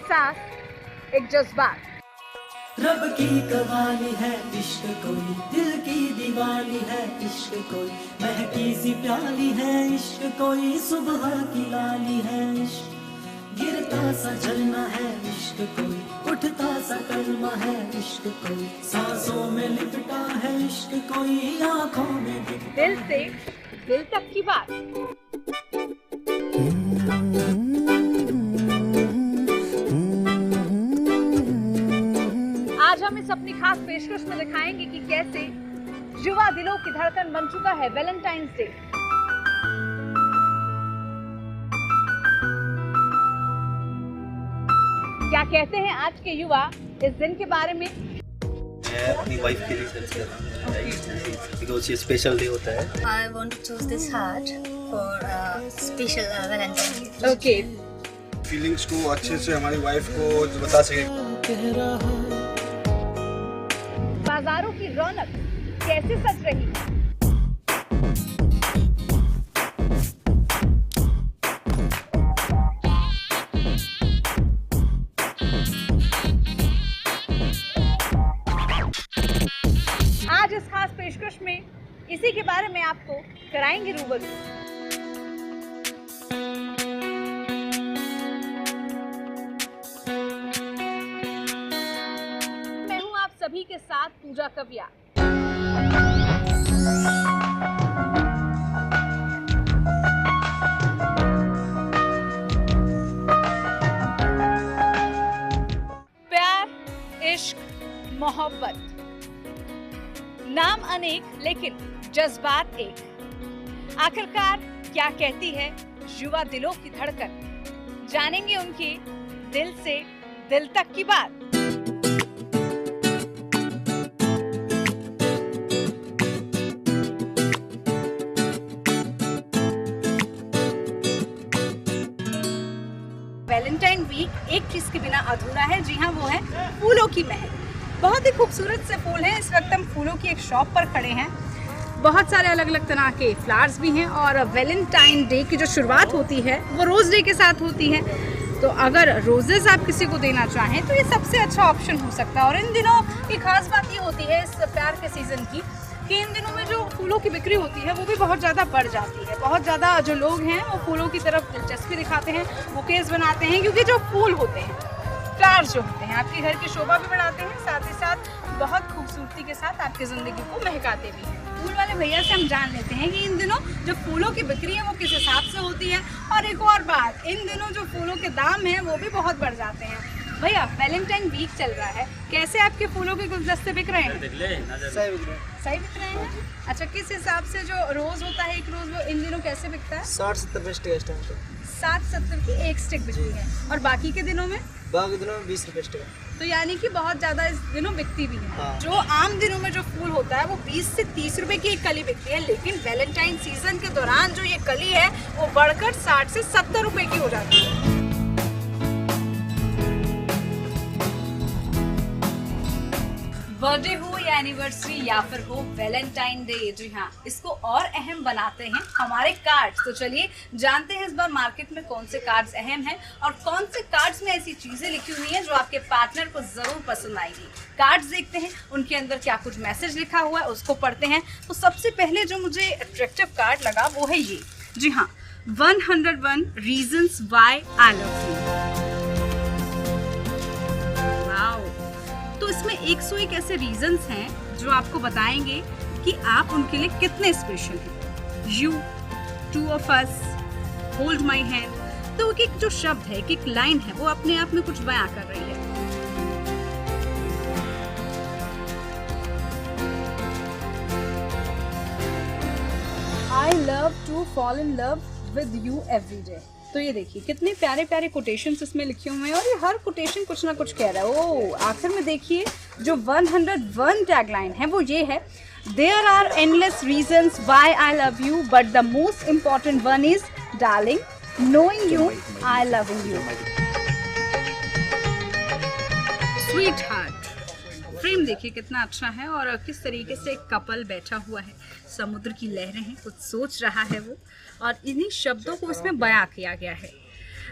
एहसास, एक जज्बात। रब की कवाली है इश्क कोई, दिल की दीवानी है इश्क कोई, महकी सी प्याली है इश्क कोई, सुबह की लाली है इश्क, गिरता सा झरना है इश्क कोई, उठता सा कलमा है इश्क कोई, सांसों में लिपटा है इश्क कोई, आंखों में दिल से दिल तक की बात। आज हम इस अपनी खास पेशकश में दिखाएंगे कि कैसे युवा दिलों की धड़कन बन चुका है वैलेंटाइंस डे। क्या कहते हैं आज के युवा इस दिन के बारे में? मैं अपनी वाइफ के लिए सेलेक्ट कर रहा हूँ बिकॉज़ ये स्पेशल डे होता है। I want to choose this heart for a special Valentine's Day. Okay, feelings को अच्छे से हमारी वाइफ को बता सके। बाजारों की रौनक कैसे सज रही है? आज इस खास पेशकश में इसी के बारे में आपको कराएंगे रूबरू। मैं हूं आप सभी के साथ पूजा कविया। प्यार, इश्क, मोहब्बत, नाम अनेक लेकिन जज्बात एक। आखिरकार क्या कहती है युवा दिलों की धड़कन? जानेंगे उनकी दिल से दिल तक की बात। वैलेंटाइन वीक एक चीज के बिना अधूरा है। जी हाँ, वो है फूलों की महक। बहुत ही खूबसूरत से फूल हैं। इस वक्त हम फूलों की एक शॉप पर खड़े हैं। बहुत सारे अलग अलग तरह के फ्लावर्स भी हैं और वैलेंटाइन डे की जो शुरुआत होती है वो रोज़ डे के साथ होती है। तो अगर रोजेस आप किसी को देना चाहें तो ये सबसे अच्छा ऑप्शन हो सकता है। और इन दिनों की खास बात ये होती है इस प्यार के सीज़न की कि इन दिनों में जो फूलों की बिक्री होती है वो भी बहुत ज़्यादा बढ़ जाती है। बहुत ज़्यादा जो लोग हैं वो फूलों की तरफ दिलचस्पी दिखाते हैं, बुकेज बनाते हैं, क्योंकि जो फूल होते हैं, फ्लावर्स जो होते हैं, आपके घर की शोभा भी बढ़ाते हैं, साथ ही साथ बहुत खूबसूरती के साथ आपकी ज़िंदगी को महकाते भी हैं। फूल वाले भैया से हम जान लेते हैं कि इन दिनों जो फूलों की बिक्री है वो किस हिसाब से होती है। और एक और बात, इन दिनों जो फूलों के दाम हैं वो भी बहुत बढ़ जाते हैं। भैया, वैलेंटाइन वीक चल रहा है, कैसे आपके फूलों के गुलदस्ते बिक रहे हैं? सही बिक रहे हैं। अच्छा, किस हिसाब से जो रोज़ होता है एक रोज़, वो इन दिनों कैसे बिकता है? 60-70 स्टेज टाइम पे 60-70 की एक स्टिक बिकती है। और बाकी के दिनों में? बाकी दिनों में 20 रुपए स्टेज। तो यानी कि बहुत ज़्यादा इस दिनों बिकती भी है। हाँ। जो आम दिनों में जो फूल होता है वो 20 से 30 रुपए की एक कली बिकती है, लेकिन वैलेंटाइन सीजन के दौरान जो ये कली है वो बढ़कर 60 से 70 रुपए की हो जाती है। बर्थडे हो या एनिवर्सरी या फिर हो वैलेंटाइन डे, जी हाँ, इसको और अहम बनाते हैं हमारे कार्ड्स। तो चलिए जानते हैं इस बार मार्केट में कौन से कार्ड्स अहम हैं और कौन से कार्ड्स में ऐसी चीज़ें लिखी हुई हैं जो आपके पार्टनर को ज़रूर पसंद आएगी। कार्ड्स देखते हैं उनके अंदर क्या कुछ मैसेज लिखा हुआ है, उसको पढ़ते हैं। तो सबसे पहले जो मुझे अट्रैक्टिव कार्ड लगा वो है ये। जी हाँ, 101 reasons why I love you. तो इसमें 101 ऐसे रीजंस हैं जो आपको बताएंगे कि आप उनके लिए कितने स्पेशल हैं। You, two of us, hold my hand. तो एक जो शब्द है, एक लाइन है, वो अपने आप में कुछ बयां कर रही है। I love to fall in love with you every day। तो ये देखिए कितने प्यारे प्यारे कोटेशंस इसमें लिखे हुए हैं और ये हर कोटेशन कुछ ना कुछ कह रहा है। ओ, आखिर में देखिए जो 101 टैगलाइन है वो ये है, there are endless reasons why I love you but the most important one is darling knowing you I loving you. Sweetheart. Frame देखिए कितना अच्छा है और किस तरीके से एक कपल बैठा हुआ है, समुद्र की लहरें हैं, कुछ सोच रहा है वो, और इन्हीं शब्दों को इसमें बयां किया गया है।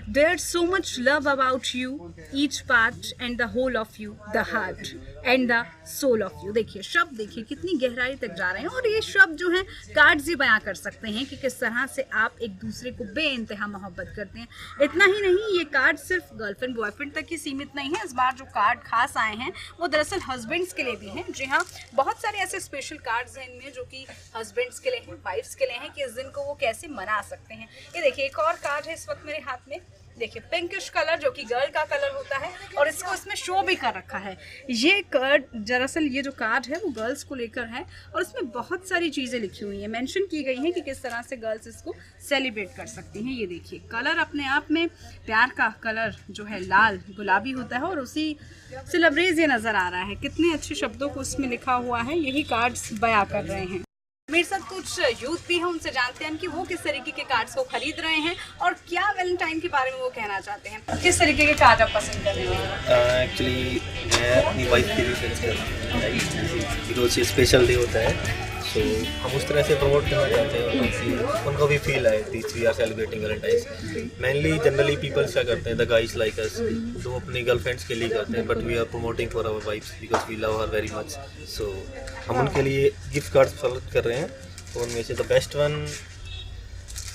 There's so much love about you, each part and the whole of you, the heart and the soul of you. देखिए शब्द, देखिए कितनी गहराई तक जा रहे हैं और ये शब्द जो हैं कार्ड्स ही बयां कर सकते हैं कि किस तरह से आप एक दूसरे को बेइंतहा मोहब्बत करते हैं। इतना ही नहीं, ये कार्ड सिर्फ गर्लफ्रेंड बॉयफ्रेंड तक ही सीमित नहीं है। इस बार जो कार्ड खास आए हैं वो दरअसल हस्बैंड्स के लिए भी हैं। जी हाँ, बहुत सारे ऐसे स्पेशल कार्ड्स हैं इनमें जो कि हस्बैंड्स के लिए हैं, वाइफ्स के लिए हैं कि इस दिन को वो कैसे मना सकते हैं। ये देखिए एक और कार्ड है इस वक्त मेरे हाथ में, देखिए पिंकिश कलर जो कि गर्ल का कलर होता है और इसको इसमें शो भी कर रखा है। ये कार्ड दरअसल ये जो कार्ड है वो गर्ल्स को लेकर है और इसमें बहुत सारी चीज़ें लिखी हुई हैं, मेंशन की गई हैं कि किस तरह से गर्ल्स इसको सेलिब्रेट कर सकती हैं। ये देखिए कलर अपने आप में, प्यार का कलर जो है लाल गुलाबी होता है और उसी से लबरेज ये नज़र आ रहा है। कितने अच्छे शब्दों को इसमें लिखा हुआ है, यही कार्ड्स बयां कर रहे हैं। मेरे साथ कुछ यूथ भी हैं, उनसे जानते हैं कि वो किस तरीके के कार्ड्स को खरीद रहे हैं और क्या वैलेंटाइन के बारे में वो कहना चाहते हैं। किस तरीके के कार्ड आप पसंद कर रहे हैं? एक्चुअली मैं अपनी वाइफ के लिए सेलेक्ट कर रहा हूँ बिकॉज ये स्पेशल डे होता है, सो हम उस तरह से प्रमोट करना चाहते हैं और उनको भी फील आए this we are celebrating Valentine's. Mainly generally peoples क्या करते हैं, द गाइज लाइक अस, तो अपने गर्लफ्रेंड्स के लिए करते हैं, but we are promoting for our wifes because we love her very much. So हम उनके लिए गिफ्ट कार्ड सेलेक्ट कर रहे हैं और उनमें से द बेस्ट वन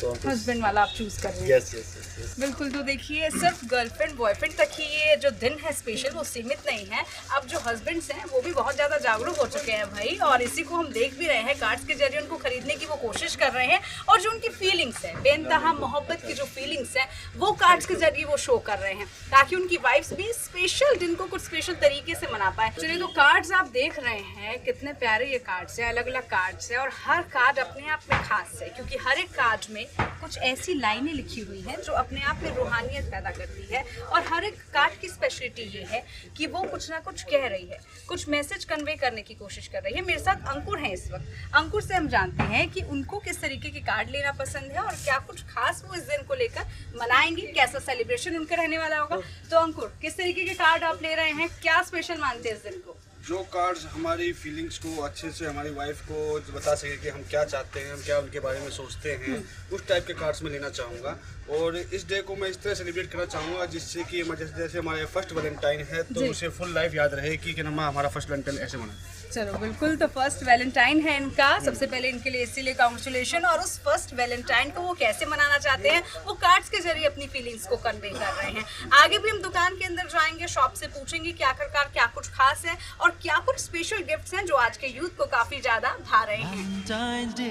तो हस्बैंड वाला आप चूज कर रहे हैं। यस बिल्कुल, तो देखिए सिर्फ गर्लफ्रेंड बॉयफ्रेंड तक ही ये जो दिन है स्पेशल वो सीमित नहीं है। अब जो हस्बैंड्स हैं वो भी बहुत ज़्यादा जागरूक हो चुके हैं भाई, और इसी को हम देख भी रहे हैं, कार्ड्स के जरिए उनको खरीदने की वो कोशिश कर रहे हैं और जो उनकी फीलिंग्स है, बेइंतहा मोहब्बत की जो फीलिंग्स है वो कार्ड्स के जरिए वो शो कर रहे हैं ताकि उनकी वाइफ्स भी स्पेशल दिन को कुछ स्पेशल तरीके से मना पाए। चलिए, तो कार्ड्स आप देख रहे हैं कितने प्यारे ये कार्ड्स हैं, अलग अलग कार्ड्स हैं और हर कार्ड अपने आप में खास है क्योंकि हर एक कार्ड में कुछ ऐसी लाइनें लिखी हुई हैं जो अपने आप में रूहानियत पैदा करती है और हर एक कार्ड की स्पेशलिटी ये है कि वो कुछ ना कुछ कह रही है, कुछ मैसेज कन्वे करने की कोशिश कर रही है। मेरे साथ अंकुर हैं इस वक्त। अंकुर से हम जानते हैं कि उनको किस तरीके के कार्ड लेना पसंद है और क्या कुछ खास वो इस दिन को लेकर मनाएंगे, कैसा सेलिब्रेशन उनका रहने वाला होगा। तो अंकुर, किस तरीके के कार्ड आप ले रहे हैं, क्या स्पेशल मानते हैं इस दिन को? जो कार्ड्स हमारी फीलिंग्स को अच्छे से हमारी वाइफ को बता सके कि हम क्या चाहते हैं, हम क्या उनके बारे में सोचते हैं, उस टाइप के कार्ड्स मैं लेना चाहूँगा। और इस डे को मैं इस तरह सेलिब्रेट करना चाहूँगा जिससे कि जैसे हमारे फर्स्ट वैलेंटाइन है तो उसे फुल लाइफ याद रहे कि नमा हमारा फर्स्ट वैलेंटाइन ऐसे मना। चलो बिल्कुल, तो फर्स्ट वैलेंटाइन है इनका, सबसे पहले इनके लिए इसीलिए कांग्रेचुलेशन। और उस फर्स्ट वैलेंटाइन को वो कैसे मनाना चाहते हैं वो कार्ड्स के जरिए अपनी फीलिंग्स को कन्वे कर रहे हैं। आगे भी हम दुकान के अंदर जाएंगे, शॉप से पूछेंगे कि आखिरकार क्या कुछ खास है और क्या कुछ स्पेशल गिफ्ट्स हैं जो आज के यूथ को काफी ज्यादा भा रहे हैं। वैलेंटाइन्स डे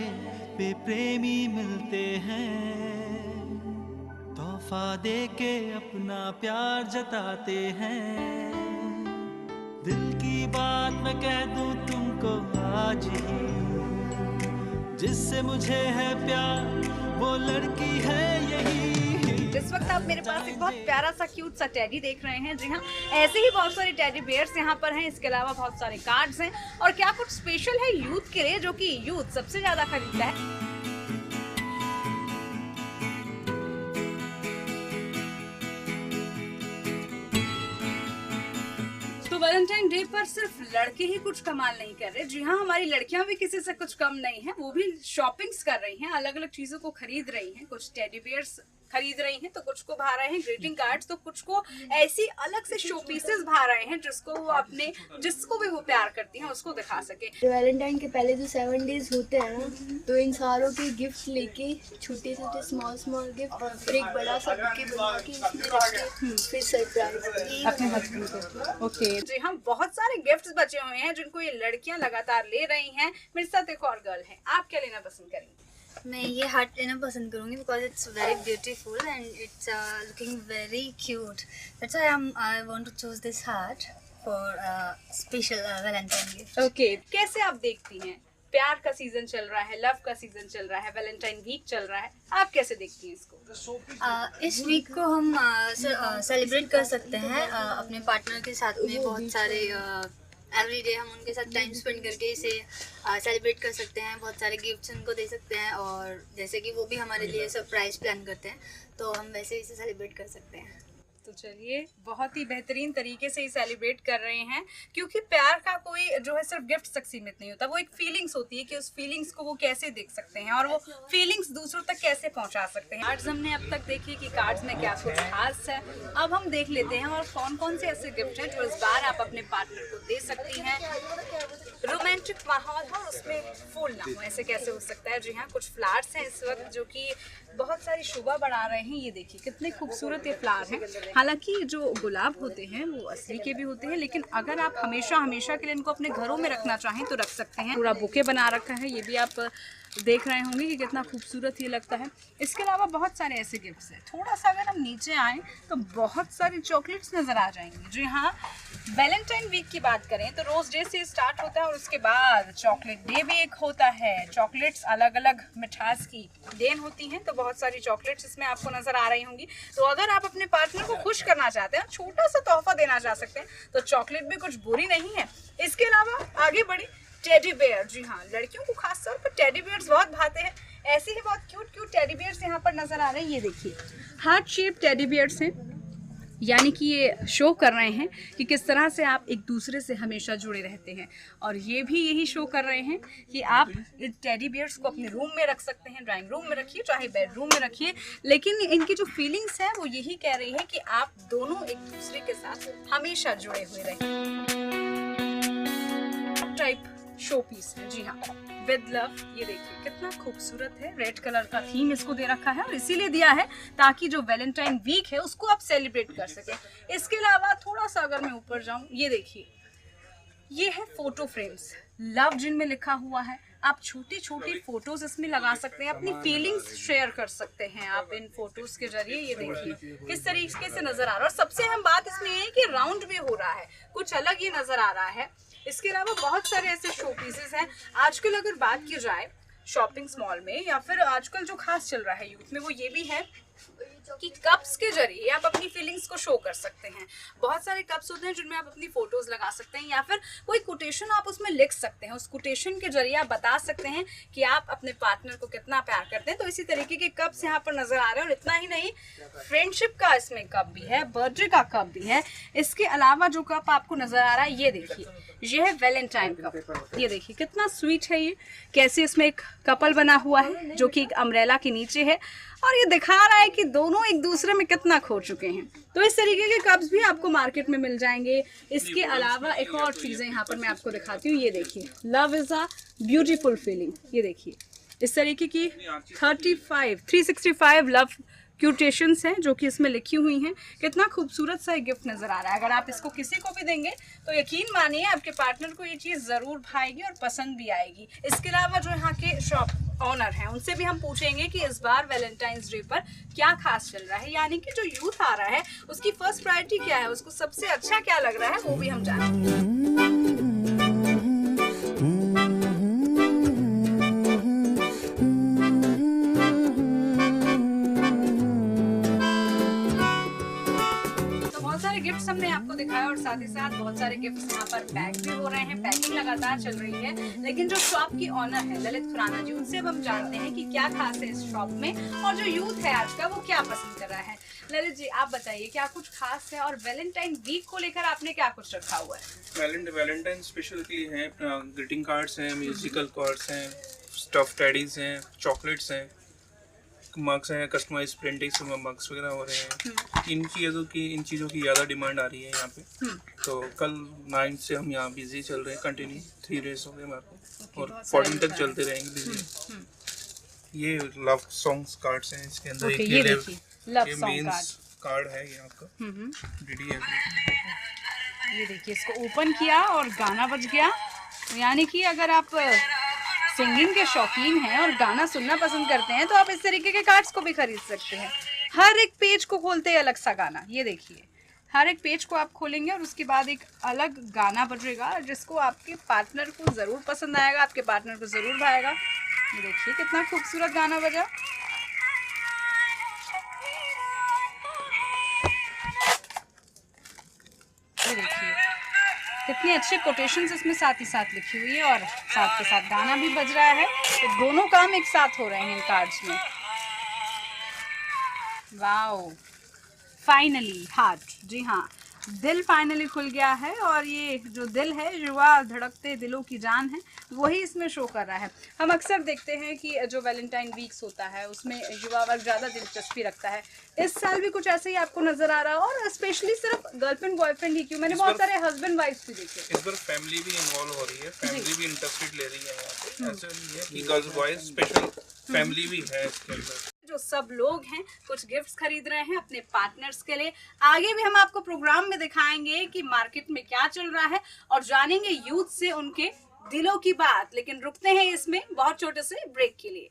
पे प्रेमी मिलते हैं, तोहफा दे के अपना प्यार जताते हैं, दिल की बात मैं कह दूं तुमको आज ही, जिससे मुझे है प्यार वो लड़की है यही। इस वक्त आप मेरे पास एक बहुत प्यारा सा क्यूट सा टेडी देख रहे हैं। जी हाँ, ऐसे ही बहुत सारे टेडी बेयर्स यहाँ पर हैं, इसके अलावा बहुत सारे कार्ड्स हैं और क्या कुछ स्पेशल है यूथ के लिए जो कि यूथ सबसे ज्यादा खरीदता है। वैलेंटाइन डे पर सिर्फ लड़के ही कुछ कमाल नहीं कर रहे, जी हाँ, हमारी लड़कियां भी किसी से कुछ कम नहीं है, वो भी शॉपिंग्स कर रही हैं, अलग अलग चीजों को खरीद रही हैं, कुछ टेडी बियर्स खरीद रही हैं तो कुछ को भा रहे हैं ग्रीटिंग कार्ड्स, तो कुछ को ऐसी अलग से शो पीसेस भा रहे हैं जिसको वो अपने जिसको भी वो प्यार करती हैं उसको दिखा सके। वैलेंटाइन के पहले जो 7 डेज होते हैं ना, तो इन सारों के गिफ्ट लेके छोटे छोटे स्मॉल गिफ्ट और एक बड़ा सा बुके बना के इसमें रख के फिर सरप्राइज अपने हस्बैंड को। ओके, जी हाँ, बहुत सारे गिफ्ट्स बचे हुए हैं जिनको ये लड़कियां लगातार ले रही हैं। मेरे साथ एक और गर्ल है, आप क्या लेना पसंद करेंगे? मैं ये हार्ट लेना पसंद करूँगी because it's very beautiful and it's looking very cute. That's why I want to choose this heart for special Valentine gift. Okay, कैसे आप देखती हैं? प्यार का सीजन चल रहा है, लव का सीजन चल रहा है, वैलेंटाइन वीक चल रहा है, आप कैसे देखती हैं इसको? इस वीक को हम सेलिब्रेट कर सकते हैं अपने पार्टनर के साथ में। बहुत सारे एवरी डे हम उनके साथ टाइम स्पेंड करके इसे सेलिब्रेट कर सकते हैं, बहुत सारे गिफ्ट्स उनको दे सकते हैं और जैसे कि वो भी हमारे लिए सरप्राइज प्लान करते हैं तो हम वैसे इसे सेलिब्रेट कर सकते हैं। तो चलिए बहुत ही बेहतरीन तरीके से ही सेलिब्रेट कर रहे हैं, क्योंकि प्यार का कोई जो है सिर्फ गिफ्ट तक सीमित नहीं होता, वो एक फीलिंग्स होती है कि उस फीलिंग्स को वो कैसे देख सकते हैं और वो फीलिंग्स दूसरों तक कैसे पहुंचा सकते हैं। कार्ड्स हमने अब तक देखे कि कार्ड्स में क्या कुछ खास है, अब हम देख लेते हैं और कौन कौन से ऐसे गिफ्ट हैं जो इस बार आप अपने पार्टनर को दे सकती हैं। रोमांटिक माहौल हो और उसमें फूल ना हो, ऐसे कैसे हो सकता है। जी हाँ, कुछ फ्लावर्स हैं इस वक्त जो कि बहुत सारी शोभा बढ़ा रहे हैं। ये देखिए कितने खूबसूरत ये फ्लावर हैं। हालांकि जो गुलाब होते हैं वो असली के भी होते हैं, लेकिन अगर आप हमेशा हमेशा के लिए इनको अपने घरों में रखना चाहें तो रख सकते हैं। पूरा बुके बना रखा है, ये भी आप देख रहे होंगे कि कितना खूबसूरत ये लगता है। इसके अलावा बहुत सारे ऐसे गिफ्ट्स हैं। थोड़ा सा अगर हम नीचे आएँ तो बहुत सारी चॉकलेट्स नज़र आ जाएंगी। जी हाँ, वैलेंटाइन वीक की बात करें तो रोज़ डे से स्टार्ट होता है और उसके बाद चॉकलेट डे भी एक होता है। चॉकलेट्स अलग अलग मिठास की देन होती हैं, तो बहुत सारी चॉकलेट्स इसमें आपको नज़र आ रही होंगी। तो अगर आप अपने पार्टनर को खुश करना चाहते हैं, छोटा सा तोहफा देना चाह सकते हैं, तो चॉकलेट भी कुछ बुरी नहीं है। इसके अलावा आगे बढ़े, टेडी बेयर। जी हाँ, लड़कियों को खास तौर पर टेडी बेयर्स बहुत भाते हैं। ऐसे ही बहुत क्यूट क्यूट टेडी बेयर्स यहाँ पर नज़र आ रहे हैं। ये देखिए हार्ट शेप टेडी बेयर्स हैं, यानी कि ये शो कर रहे हैं कि किस तरह से आप एक दूसरे से हमेशा जुड़े रहते हैं। और ये भी यही शो कर रहे हैं कि आप इन टेडी बियर्स को अपने रूम में रख सकते हैं, ड्राइंग रूम में रखिए, चाहे बेडरूम में रखिए, लेकिन इनकी जो फीलिंग्स है वो यही कह रही है कि आप दोनों एक दूसरे के साथ हमेशा जुड़े हुए रहें। टाइप शो पीस है, जी हाँ, विद लव। ये देखिए कितना खूबसूरत है, रेड कलर का थीम इसको दे रखा है और iसीलिए दिया है ताकि जो वैलेंटाइन वीक है उसको आप सेलिब्रेट कर सकें। इसके अलावा थोड़ा सा अगर मैं ऊपर जाऊं, ये देखिए ये है फोटो फ्रेम्स, लव जिनमें लिखा हुआ है। आप छोटी छोटी फोटोज इसमें लगा सकते हैं, अपनी फीलिंग्स शेयर कर सकते हैं आप इन फोटोज के जरिए। ये देखिए किस तरीके से नजर आ रहा है। और सबसे अहम बात इसमें ये है कि राउंड में हो रहा है, कुछ अलग ये नजर आ रहा है। इसके अलावा बहुत सारे ऐसे शो पीसेस हैं। आजकल अगर बात की जाए शॉपिंग मॉल में या फिर आजकल जो खास चल रहा है यूथ में, वो ये भी है कि कप्स के जरिए आप अपनी फीलिंग्स को शो कर सकते हैं। बहुत सारे कप्स होते हैं जिनमें आप अपनी फोटोज लगा सकते हैं या फिर कोई कोटेशन आप उसमें लिख सकते हैं। उस कोटेशन के जरिए आप बता सकते हैं कि आप अपने पार्टनर को कितना प्यार करते हैं। तो इसी तरीके के कप्स यहाँ पर नजर आ रहे हैं। और इतना ही नहीं, फ्रेंडशिप का इसमें कप भी है, बर्थडे का कप भी है। इसके अलावा जो कप आपको नजर आ रहा है, ये देखिए, ये है वैलेंटाइन कप। ये देखिए कितना स्वीट है, ये कैसे इसमें एक कपल बना हुआ है जो कि एक अम्ब्रेला के नीचे है और ये दिखा रहा है कि दोनों एक दूसरे में कितना खो चुके हैं। तो इस तरीके के कप्स भी आपको मार्केट में मिल जाएंगे। इसके अलावा एक और चीज़ें यहाँ पर मैं आपको दिखाती हूँ। ये देखिए, love is a beautiful feeling. ये देखिए इस तरीके की 365 लव क्यूटेशंस हैं जो कि इसमें लिखी हुई हैं। कितना खूबसूरत सा एक गिफ्ट नज़र आ रहा है। अगर आप इसको किसी को भी देंगे तो यकीन मानिए आपके पार्टनर को ये चीज़ ज़रूर भाएगी और पसंद भी आएगी। इसके अलावा जो यहाँ के शॉप ऑनर हैं उनसे भी हम पूछेंगे कि इस बार वैलेंटाइंस डे पर क्या खास चल रहा है, यानी कि जो यूथ आ रहा है उसकी फर्स्ट प्रायोरिटी क्या है, उसको सबसे अच्छा क्या लग रहा है, वो भी हम जानेंगे। गिफ्ट्स हमने आपको दिखाया और साथ ही साथ बहुत सारे गिफ्ट्स यहाँ पर पैक भी हो रहे हैं। पैकिंग लगातार चल रही है। लेकिन जो शॉप की ऑनर है ललित खुराना जी, उनसे अब हम जानते हैं कि क्या खास है इस शॉप में और जो यूथ है आज का वो क्या पसंद कर रहा है। ललित जी, आप बताइए क्या कुछ खास है और वैलेंटाइन वीक को लेकर आपने क्या कुछ रखा हुआ है? वैलेंटाइन स्पेशल के लिए है, ग्रीटिंग कार्ड्स हैं, म्यूजिकल कार्ड्स हैं, स्टफ टेडीज हैं, चॉकलेट्स हैं, मग्स हैं, कस्टमाइज प्रिंटिंग से मग्स वगैरह हो रहे हैं। इन चीज़ों की ज़्यादा डिमांड आ रही है यहाँ पे। तो कल 9 से हम यहाँ बिजी चल रहे हैं, कंटिन्यू 3 डेज हो गए हमारे को और 14 तक चलते रहेंगे बिजी। ये लव सॉन्ग्स कार्ड्स हैं, इसके अंदर एक ये मेंस कार्ड है ये आपका डीडी। ये देखिए, इसको ओपन किया और गाना बज गया। यानी कि अगर आप सिंगिंग के शौकीन हैं और गाना सुनना पसंद करते हैं तो आप इस तरीके के कार्ड्स को भी खरीद सकते हैं। हर एक पेज को खोलते ही अलग सा गाना। ये देखिए, हर एक पेज को आप खोलेंगे और उसके बाद एक अलग गाना बजेगा जिसको आपके पार्टनर को ज़रूर पसंद आएगा, आपके पार्टनर को ज़रूर भाएगा। ये देखिए कितना खूबसूरत गाना बजा। ये देखिए कितनी अच्छी कोटेशंस इसमें साथ ही साथ लिखी हुई है और साथ के साथ गाना भी बज रहा है। तो दोनों काम एक साथ हो रहे हैं इन कार्ड्स में। वाओ, फाइनली हार्ट, जी हाँ, दिल फाइनली खुल गया है और ये जो दिल है, युवा धड़कते दिलों की जान है, वही इसमें शो कर रहा है। हम अक्सर देखते हैं कि जो वैलेंटाइन वीक्स होता है उसमें युवा वर्ग ज़्यादा दिलचस्पी रखता है। इस साल भी कुछ ऐसे ही आपको नजर आ रहा है, और स्पेशली सिर्फ गर्लफ्रेंड बॉयफ्रेंड ही क्यों, मैंने बहुत सारे हस्बैंड वाइफ भी देखे। इस बार फैमिली भी इन्वॉल्व हो रही है, फैमिली भी इंटरेस्टेड ले रही है यहाँ पे। ऐसा नहीं है कि गर्ल्स बॉयज, स्पेशल फैमिली भी है इसके अंदर। जो सब लोग हैं कुछ गिफ्ट्स खरीद रहे हैं अपने पार्टनर्स के लिए। आगे भी हम आपको प्रोग्राम में दिखाएंगे कि मार्केट में क्या चल रहा है और जानेंगे यूथ से उनके दिलों की बात। लेकिन रुकते हैं इसमें बहुत छोटे से ब्रेक के लिए।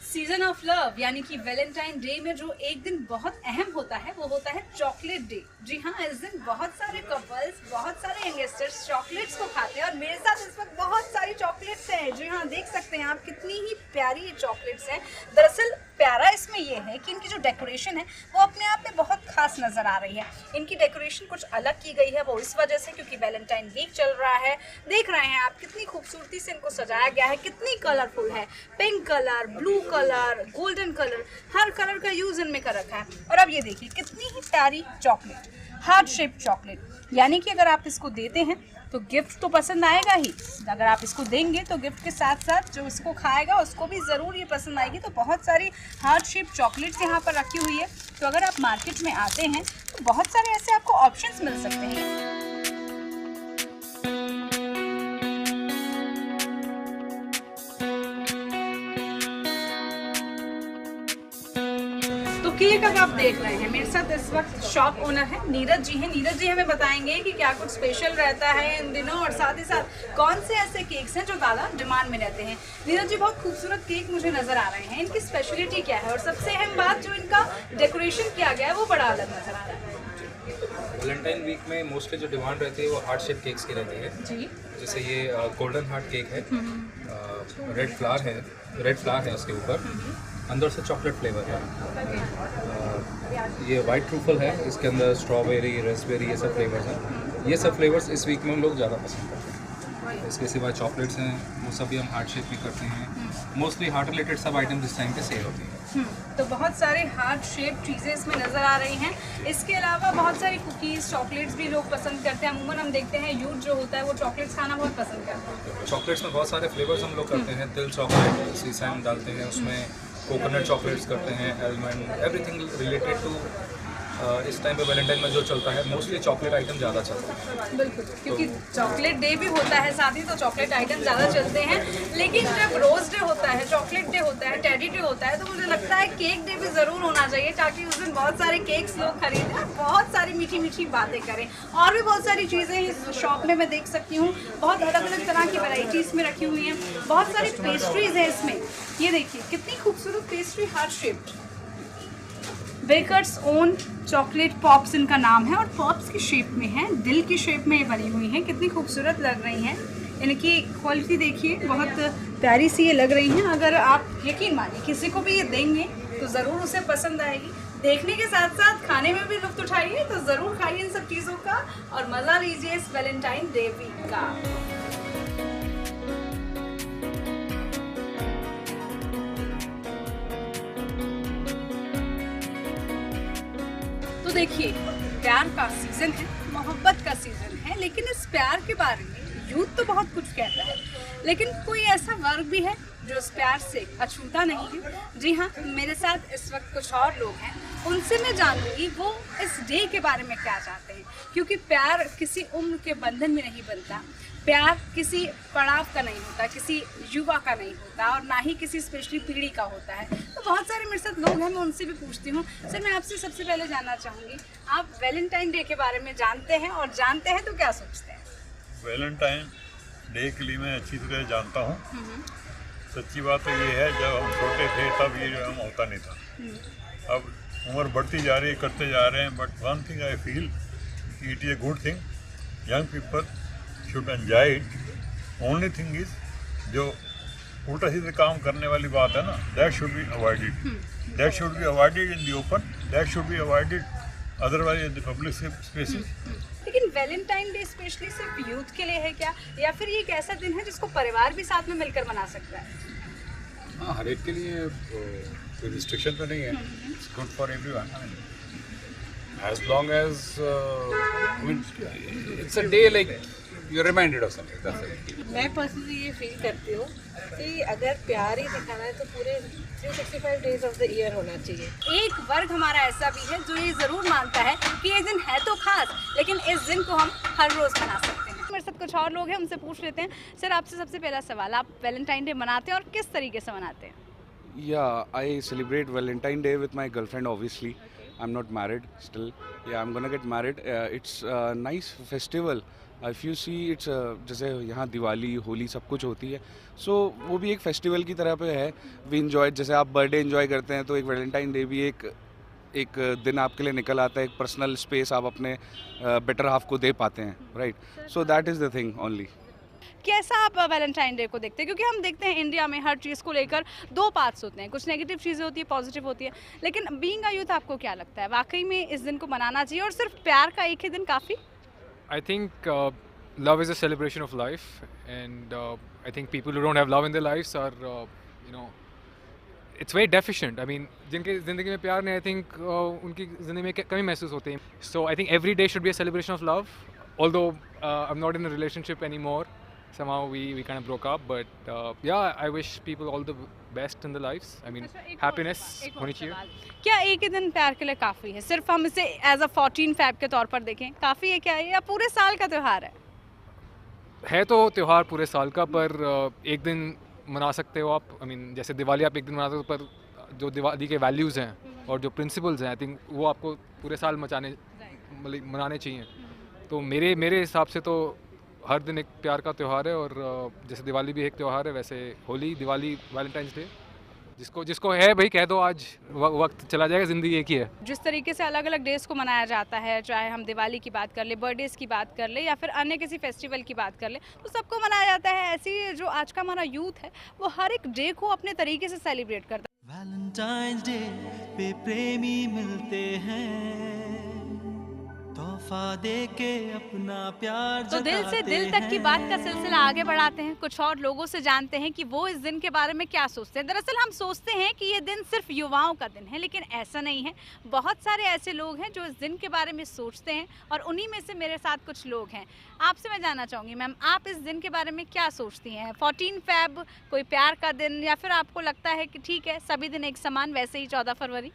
सीजन ऑफ लव यानी कि वैलेंटाइन डे में जो एक दिन बहुत अहम होता है वो होता है चॉकलेट डे। जी हाँ, इस दिन बहुत सारे कपल्स, बहुत सारे यंगस्टर्स चॉकलेट्स को खाते हैं और मेरे साथ इस वक्त बहुत सारी चॉकलेट्स हैं। जी हाँ, देख सकते हैं आप कितनी ही प्यारी ये चॉकलेट्स हैं। दरअसल प्यारा इसमें ये है कि इनकी जो डेकोरेशन है वो अपने आप में बहुत खास नज़र आ रही है। इनकी डेकोरेशन कुछ अलग की गई है, वो इस वजह से क्योंकि वैलेंटाइन वीक चल रहा है। देख रहे हैं आप कितनी खूबसूरती से इनको सजाया गया है, कितनी कलरफुल है। Pink colour, blue colour, golden colour, हर कलर का यूज इनमें कर रखा है। और अब ये देखिए कितनी ही प्यारी चॉकलेट, हार्ट शेप चॉकलेट, यानी कि अगर आप इसको देते हैं तो गिफ्ट तो पसंद आएगा ही। अगर आप इसको देंगे तो गिफ्ट के साथ साथ जो इसको खाएगा उसको भी ज़रूर ये पसंद आएगी। तो बहुत सारी हार्ट शेप चॉकलेट्स यहाँ पर रखी हुई है। तो अगर आप मार्केट में आते हैं तो बहुत सारे ऐसे आपको ऑप्शंस मिल सकते हैं। केक अगर आप देख रहे हैं, मेरे साथ इस वक्त शॉप ओनर है नीरज जी हैं। नीरज जी हमें बताएंगे कि क्या कुछ स्पेशल रहता है इन दिनों और साथ ही साथ कौन से ऐसे केक्स हैं जो ज़्यादा डिमांड में रहते हैं। नीरज जी, बहुत खूबसूरत केक मुझे नज़र आ रहे हैं, इनकी स्पेशलिटी क्या है और सबसे अहम बात जो इनका डेकोरेशन किया गया है वो बड़ा अलग नज़र आ रहा है। वैलेंटाइन वीक में मोस्टली जो डिमांड रहती है वो हार्ट शेप केक्स की रहती है जी। जैसे ये गोल्डन हार्ट केक है, रेड फ्लावर है उसके ऊपर, अंदर से चॉकलेट फ्लेवर है। ये वाइट ट्रूफल है, इसके अंदर स्ट्रॉबेरी, रेस्पबेरी, ये सब फ्लेवर्स हैं। ये सब फ्लेवर्स इस वीक में लोग ज़्यादा पसंद करते हैं। इसके सिवा चॉकलेट्स हैं वो सब भी हम हार्ट शेप में करते हैं। मोस्टली हार्ट रिलेटेड सब आइटम्स इस टाइम पे सेल होती हैं। तो बहुत सारे हार्ट शेप चीज़ें इसमें नज़र आ रही हैं। इसके अलावा बहुत सारी कुकीज़, चॉकलेट्स भी लोग पसंद करते हैं। अमूमन हम देखते हैं यूथ जो होता है वो चॉकलेट्स खाना बहुत पसंद करता है। चॉकलेट्स में बहुत सारे फ्लेवर्स हम लोग करते हैं। तिल चॉकलेट, सीसैम डालते हैं उसमें, कोकोनट चॉकलेट्स करते हैं, आलमंड, एवरीथिंग रिलेटेड टू इस टाइम पे वैलेंटाइन में जो चलता है मोस्टली चॉकलेट आइटम ज़्यादा चलता है। बिल्कुल, क्योंकि चॉकलेट डे भी होता है साथ ही, तो चॉकलेट आइटम ज़्यादा चलते हैं। लेकिन जब रोज़ डे होता है, चॉकलेट डे होता है, टेडी डे होता है, तो मुझे लगता है केक डे भी ज़रूर होना चाहिए ताकि उस दिन बहुत सारे केक्स लोग खरीदें और बहुत सारी मीठी मीठी बातें करें। और भी बहुत सारी चीज़ें इस शॉप में मैं देख सकती हूँ, बहुत अलग अलग तरह की वैरायटी इसमें रखी हुई हैं। बहुत सारी पेस्ट्रीज़ हैं इसमें, ये देखिए कितनी खूबसूरत pastry, heart shaped. Bakers own chocolate pops इनका नाम है और पॉप्स की शेप में है, दिल की शेप में ये बनी हुई हैं। कितनी खूबसूरत लग रही हैं, इनकी क्वालिटी देखिए, बहुत प्यारी सी ये लग रही हैं। अगर आप यकीन मानिए किसी को भी ये देंगे तो ज़रूर उसे पसंद आएगी। देखने के साथ साथ खाने में भी लुत्फ़ उठाइए, तो ज़रूर खाइए इन सब चीज़ों का और मज़ा लीजिए इस वैलेंटाइन डे वीक का। तो देखिए, प्यार का सीज़न है, मोहब्बत का सीज़न है, लेकिन इस प्यार के बारे में यूथ तो बहुत कुछ कहता है, लेकिन कोई ऐसा वर्ग भी है जो इस प्यार से अछूता नहीं है। जी हाँ, मेरे साथ इस वक्त कुछ और लोग हैं, उनसे मैं जानूंगी वो इस डे के बारे में क्या चाहते हैं। क्योंकि प्यार किसी उम्र के बंधन में नहीं बनता, प्यार किसी पड़ाव का नहीं होता, किसी युवा का नहीं होता और ना ही किसी स्पेशली पीढ़ी का होता है। तो बहुत सारे मेरे साथ लोग हैं, मैं उनसे भी पूछती हूँ। सर, मैं आपसे सबसे पहले जानना चाहूँगी, आप वैलेंटाइन डे के बारे में जानते हैं और जानते हैं तो क्या सोचते हैं? वैलेंटाइन डे के लिए मैं अच्छी तरह जानता हूँ। सच्ची बात तो ये है, जब हम छोटे थे तब ये जो हम होता नहीं था। अब उम्र बढ़ती जा रही है, करते जा रहे हैं, but one thing I feel it is a good thing, young people should enjoy it. Only thing is जो उल्टा सीधे काम करने वाली बात है ना, that should be avoided, that should be avoided in the open, that should be avoided otherwise in the public spaces. लेकिन लेकिन वैलेंटाइन डे स्पेशली सिर्फ यूथ के लिए है क्या, या फिर ये एक ऐसा दिन है जिसको परिवार भी साथ में मिलकर मना सकता है? हाँ, हर एक के लिए कोई रिस्ट्रिक्शन तो नहीं है. It's good for everyone. I mean as long as I mean it's a day like you're reminded of something. That's it. मैं पर्सनली ये फील करती हूँ कि अगर प्यार ही दिखाना है तो पूरे 365 डेज ऑफ द ईयर होना चाहिए. एक वर्ग हमारा ऐसा भी है जो ये ज़रूर मानता है कि ये दिन है तो खास, लेकिन इस दिन को हम हर रोज़ मना सकते हैं. मेरे साथ कुछ और लोग हैं, उनसे पूछ लेते हैं. सर, आपसे सबसे पहला सवाल, आप वैलेंटाइन डे मनाते हैं और किस तरीके से मनाते हैं? Yeah, I celebrate Valentine Day with my girlfriend, obviously. I'm not married still. Yeah, I'm gonna get married. It's a nice festival. If you see, it's जैसे यहाँ दिवाली, होली सब कुछ होती है. So वो भी एक फेस्टिवल की तरह पे है. We enjoy, जैसे आप बर्थडे enjoy करते हैं तो एक वैलेंटाइन डे भी एक दिन आपके लिए निकल आता है. एक पर्सनल स्पेस आप अपने बेटर हाफ को दे पाते हैं, right? So that is the thing only. कैसा आप वैलेंटाइन डे को देखते हैं? क्योंकि हम देखते हैं इंडिया में हर चीज़ को लेकर दो पार्ट्स होते हैं, कुछ नेगेटिव चीज़ें होती है, पॉजिटिव होती है. लेकिन बीइंग अ यूथ आपको क्या लगता है, वाकई में इस दिन को मनाना चाहिए और सिर्फ प्यार का एक ही दिन काफ़ी? I think love is a celebration of life, and I think people who don't have love in their lives are, it's very deficient. I mean, जिनके ज़िंदगी में प्यार नहीं, I think उनकी ज़िंदगी में कमी महसूस होती है. So I think every day should be a celebration of love. Although I'm not in a relationship anymore, somehow we kind of broke up, but yeah, I wish people all the best in their lives. I mean, happiness होनी चाहिए. क्या एक ही दिन प्यार के लिए काफ़ी है? सिर्फ हम इसे एज अ 14 फ़ेब के तौर पर देखें, काफ़ी है क्या, या पूरे साल का त्यौहार है? है तो त्यौहार पूरे साल का, पर एक दिन मना सकते हो आप. आई मीन, जैसे दिवाली आप एक दिन मना सकते हो, पर जो दिवाली के वैल्यूज़ हैं और जो प्रिंसिपल्स हैं, आई थिंक वो आपको पूरे साल मनाने चाहिए. तो मेरे हिसाब से तो हर दिन एक प्यार का त्यौहार है, और जैसे दिवाली भी एक त्यौहार है, वैसे होली, दिवाली, वैलेंटाइंस डे, जिसको है भाई कह दो, आज वक्त चला जाएगा, ज़िंदगी एक ही है. जिस तरीके से अलग अलग डेज़ को मनाया जाता है, चाहे हम दिवाली की बात कर ले, बर्थडेज़ की बात कर ले, या फिर अन्य किसी फेस्टिवल की बात कर ले, तो सबको मनाया जाता है. ऐसी जो आज का हमारा यूथ है वो हर एक डे को अपने तरीके से सेलिब्रेट करता है. वैलेंटाइंस डे पे प्रेमी मिलते हैं, तोहफा दे के अपना प्यार तो दिल से दिल तक की बात का सिलसिला आगे बढ़ाते हैं. कुछ और लोगों से जानते हैं कि वो इस दिन के बारे में क्या सोचते हैं. दरअसल हम सोचते हैं कि ये दिन सिर्फ युवाओं का दिन है, लेकिन ऐसा नहीं है. बहुत सारे ऐसे लोग हैं जो इस दिन के बारे में सोचते हैं, और उन्हीं में से मेरे साथ कुछ लोग हैं. आपसे मैं जानना चाहूँगी, मैम, आप इस दिन के बारे में क्या सोचती हैं? 14 फ़ेब कोई प्यार का दिन, या फिर आपको लगता है कि ठीक है सभी दिन एक समान, वैसे ही 14 फरवरी?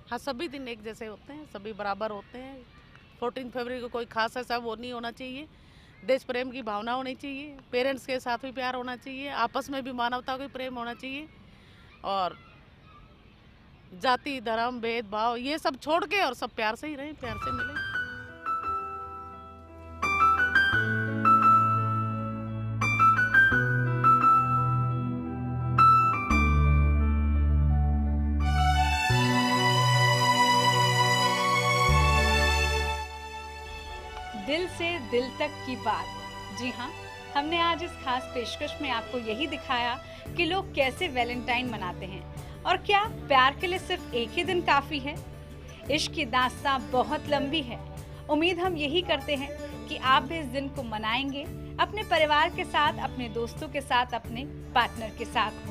हाँ, सभी दिन एक जैसे होते हैं, सभी बराबर होते हैं. 14 फरवरी को कोई खास ऐसा वो नहीं होना चाहिए. देश प्रेम की भावना होनी चाहिए, पेरेंट्स के साथ भी प्यार होना चाहिए, आपस में भी मानवता का प्रेम होना चाहिए, और जाति धर्म भेदभाव ये सब छोड़ के और सब प्यार से ही रहें, प्यार से मिलें. दिल से दिल तक की बात. जी हाँ, हमने आज इस खास पेशकश में आपको यही दिखाया कि लोग कैसे वैलेंटाइन मनाते हैं, और क्या प्यार के लिए सिर्फ एक ही दिन काफ़ी है. इश्क की दास्तां बहुत लंबी है. उम्मीद हम यही करते हैं कि आप भी इस दिन को मनाएंगे अपने परिवार के साथ, अपने दोस्तों के साथ, अपने पार्टनर के साथ.